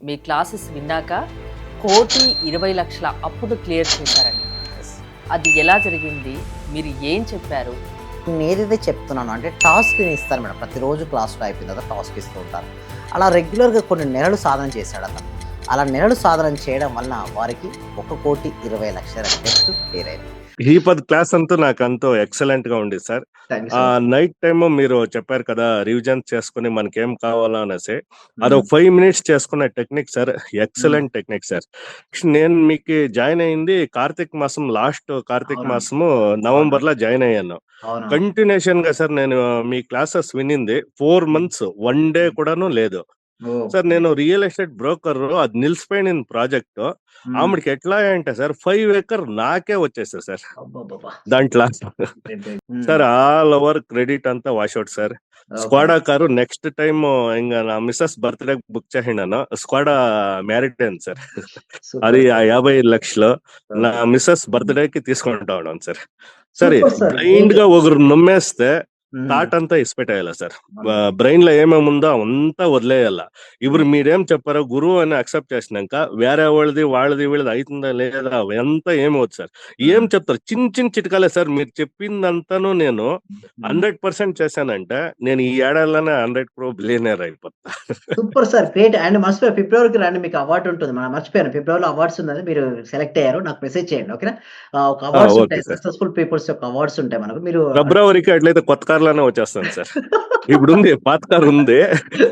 మీ classes విన్నాక 1,20,00,000 అప్పును clear చేశారండి. అది ఎలా జరిగింది? మీరు ఏం చెప్పారు? నేనేదైతే చెప్తున్నానో అంటే టాస్క్‌ని ఇస్తారు మేడం. ప్రతిరోజు క్లాస్‌లో అయిపోయిన తర్వాత టాస్క్ ఇస్తూ ఉంటారు. అలా రెగ్యులర్‌గా కొన్ని నెలలు సాధన చేశాడతను. అలా నెలలు సాధన చేయడం వలన వారికి 1,20,00,000 డెప్ట్ క్లియర్ అయింది. ఈ క్లాస్ అంతా నాకంతో ఎక్సలెంట్‌గా ఉండేది sir. Thank you so much. Night time మీరు చెప్పారు కదా! రివిజన్ చేసుకొని మనకేం కావాలో అనేసి. అదొక హ్మ్. 5 మినిట్స్ చేసుకునే టెక్నిక్ సార్. హ్మ్. Excellent technique sir. నేను మీకు జాయిన్ అయింది కార్తీక మాసం కార్తీక అవునండి. మాసము అవునండి. నవంబర్‌లో జాయిన్ అయ్యాను. అవునవును. కంటిన్యూషన్‌గా సార్ నేను మీ క్లాసెస్ వినింది 4 హ్మ్. మంత్స్ 1 డే హ్మ్. కూడాను లేదు. ఓహ్! సార్ నేను రియల్ ఎస్టేట్ బ్రోకరు. అది నిలిసిపోయిన ప్రాజెక్టు. హ్మ్. ఆమెడికి ఎట్లా అంటే సార్ 5 ఎకర్ నాకే వచ్చేసాయి సార్. అబ్బబ్బబ్బా! దాంట్ల great. Great. Hmm. Sir all over credit అంతా wash out sir. Okay. Skoda car next time ఇంగ నా మిసెస్ బర్త్‌డేకి బుక్ చేసిండాను. స్క్వాడా మ్యారిడ్ అయింది సార్. అది సూపర్ ఆ సార్. 55,00,000 నా ఓకే. మిసెస్ బర్త్‌డేకి తీసుకుంటా ఉన్నాను సార్. సరే సూపర్ సార్. గ్రేట్. బ్లైండ్‌గా ఒకరు నమ్మేస్తే హ్మ్. థాట్ అంతా ఇసిపెట్టేయాల సార్. వండర్‌ఫుల్. బ్రెయిన్‌లో ఏమేముందో అవంతా వదిలేయాల. ఇప్పుడు అవును. మీరేం చెప్పారో గురువు అని యాక్సెప్ట్ చేసినంక వేరే వాళ్ళది వీళ్ళది అయితుందా లేదా అవంతా ఏమవుద్దు సార్. ఏం హ్మ్. చెప్తారు చిన్న చిట్కాలే సార్. మీరు చెప్పిందంతాను నేను హ్మ్. 100% చేశానంటే నేను ఈ ఏడాదిలోనే 100 క్రో బిలియనీర్ అయిపోతా. Super sir. గ్రేట్. అండ్ మర్చిపోయాను ఫిబ్రవరికి రండి. మీకు అవార్డ్ ఉంటుంది. మర్చిపోయాను. ఫిబ్రవరిలో అవార్డ్స్ ఉన్నది. మీరు సెలెక్ట్ అయ్యారు. నాకు మెసేజ్ చేయండి. ఓకేనా? ఒక అవార్డ్స్ ఓకే ఉంటాయి. సార్. సక్సెస్‌ఫుల్ పీపుల్స్ యొక్క అవార్డ్స్ ఉంటాయి మనకు. మీరు ఫిబ్రవరికి అట్లయితే కొత్త కార్‌లోనే వచ్చేస్తాను సార్. ఇప్పుడుంది పాత కార్ ఉంది.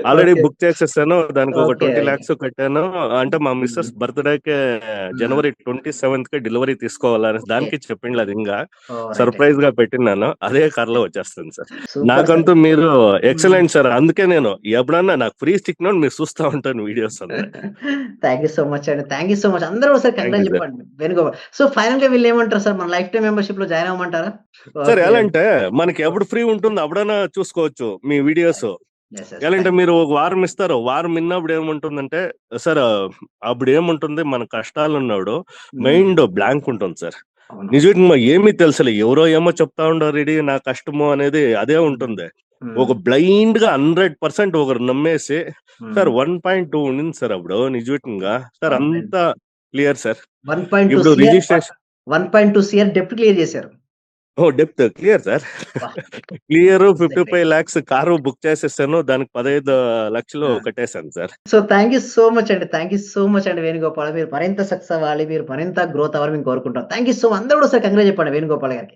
Already okay. బుక్ చేసేసాను. దానికి ఒక ఓకే. 20,00,000 కట్టాను. అంటే మా హ్మ్. మిసెస్ బర్త్‌డేకే హ్మ్. జనవరి 27కి డెలివరీ తీసుకోవాలని ఓకే. దానికి చెప్పిండ్లు అది ఇంగా. ఓహ్! రైట్. రైట్. సర్ప్రైజ్‌గా పెట్టినాను. అదే కార్‌లో వచ్చేస్తాను సార్. Super sir. నాకంతూ మీరు హ్మ్. Excellent sir. అందుకే నేను ఎప్పుడన్నా నాకు ఫ్రీ సిగ్నల్ మీరు చూస్తా ఉంటాను వీడియోస్ అంతా. థాంక్ యూ సో మచ్ అండి. Thank you so much. అందరూ ఒకసారి థాంక్ యూ కంగ్రాట్స్ సార్. చెప్పండి. వేణుగోపాల్. సో ఫైనల్‌గా వీళ్ళేమంటారు సార్? మన లైఫ్ టైమ్ మెంబర్‌షిప్‌లో జాయిన్ అవ్వమంటారా? Sir okay. ఎలా అంటే మనకి ఎప్పుడు ఫ్రీ ఉంటుందో అప్పుడన్నా చూసుకోవచ్చు మీ వీడియోస్. యెస్. యెస్. ఎలా అంటే థాంక్ మీరు ఒక వారం ఇస్తారు. వారం ఇన్నప్పుడు ఏముంటుందంటే సార్ అప్పుడు ఏముంటుంది మన కష్టాలున్నోడు హ్మ్. మైండ్ బ్లాంక్ ఉంటుంది సార్. అవునవును. నిజంగా ఏమీ తెలుసలే. ఎవరో ఏమో చెప్తా ఉండారు రెడీ నా కష్టము అనేది అదే హ్మ్. ఉంటుంది. హ్మ్. ఒక బ్లైండ్‌గా 100% ఒకరు నమ్మేసి సార్ హ్మ్. 1.2 ఉండింది సార్ అప్పుడు నిజంగా. సార్ 1 అంతా క్లియర్ సార్. 1.2 ఇప్పుడు సీఆర్ రిజిస్ట్రేషన్ 1.2 సీఆర్ డెప్ట్ క్లియర్ చేశారు. ఓహ్! డెప్త్ క్లియర్ సార్. అబ్బా! Clear it's a great. 55,00,000 car book చేసేసాను. దానికి 15,00,000 ఆ! కట్టేసాను sir. So thank you so much అండి. థాంక్ యూ సో మచ్ అండి వేణుగోపాల్. మీరు మరింత సక్సెస్ అవ్వాలి. మీరు మరింత గ్రోత్ అవ్వాలని మేము కోరుకుంటాం. Thank you so much. అందరూ కూడా ఒకసారి కంగ్రాట్స్ చెప్పండి వేణుగోపాల్ గారికి.